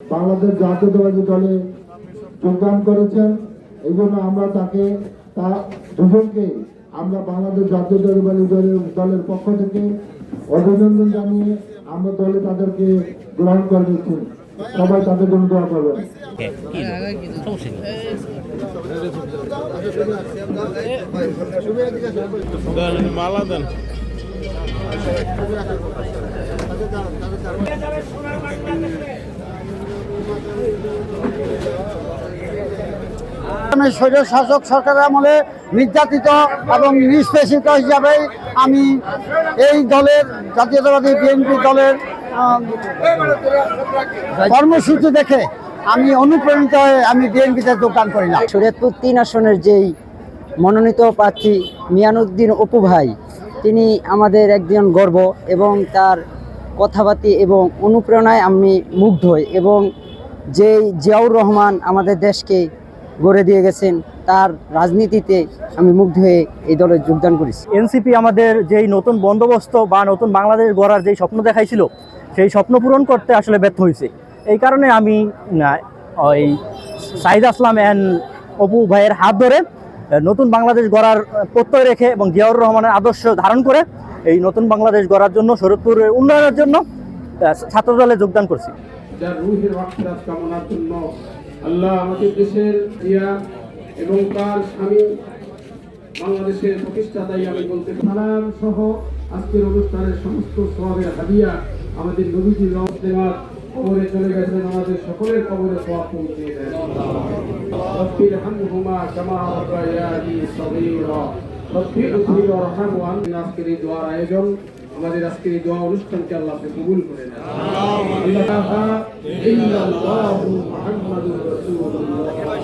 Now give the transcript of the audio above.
বাংলাদেশ জাতীয়তাবাদী দলে যোগদান করেছেন। এই জন্য আমরা দুজনকে আমরা বাংলাদেশ জাতীয়তাবাদী দলের পক্ষ থেকে অভিনন্দন জানিয়ে আমরা দলে তাদেরকে গ্রহণ করে নিচ্ছি। সবাই তাদের জন্য দোয়া করবেন। মালা দেন। স্বৈর শাসক সরকারের আমলে নির্যাতিত এবং নিষ্পেষিত হিসাবেই আমি এই দলের জাতীয়তাবাদী বিএনপি দলের কর্মসূচি দেখে আমি অনুপ্রাণিত হয়ে আমি বিএনপিতে যোগদান করি না। শরীয়তপুর ৩ আসনের যেই মনোনীত প্রার্থী মিয়ানউদ্দিন অপু ভাই, তিনি আমাদের একজন গর্ব এবং তার কথাবার্তা এবং অনুপ্রেরণায় আমি মুগ্ধ হই এবং যেই জিয়াউর রহমান আমাদের দেশকে গড়ে দিয়ে গেছেন তার রাজনীতিতে আমি মুগ্ধ হয়ে এই দলে যোগদান করেছি। এনসিপি আমাদের যেই নতুন বন্দোবস্ত বা নতুন বাংলাদেশ গড়ার যেই স্বপ্ন দেখাইছিল সেই স্বপ্ন পূরণ করতে আসলে ব্যর্থ হয়েছে। এই কারণে আমি ওই সাইদ আসলাম অ্যান্ড অপু ভাইয়ের হাত ধরে নতুন বাংলাদেশ গড়ার প্রত্যয় রেখে এবং জিয়াউর রহমানের আদর্শ ধারণ করে এই নতুন বাংলাদেশ গড়ার জন্য শরীয়তপুরের উন্নয়নের জন্য ছাত্রদলে যোগদান করছি। যার রুহের মাগফিরাত কামনার জন্য আল্লাহ আমাদের দেশের জিয়া এবং তার স্বামী বাংলাদেশের প্রতিষ্ঠাতাই আমি বলতে সালাম সহ আজকের অনুষ্ঠানের সমস্ত সওয়াবের হাদিয়া আমাদের নবীজির রহমতের কবরে চলে গেছেন, আমাদের সকলের কবরে সওয়াব পৌঁছে দেন। রব্বির হামহুমা কামা রাব্বায়ানি সগীরা রব্বির উযহির ওয়ারহামু আমিন। আজকের এই দোয়ার আয়োজন, আমাদের আজকের এই দোয়া অনুষ্ঠানকে আল্লাহ কবুল করে নেন। আল্লাহ ইল্লাল্লাহু মুহাম্মাদুর রাসূলুল্লাহ।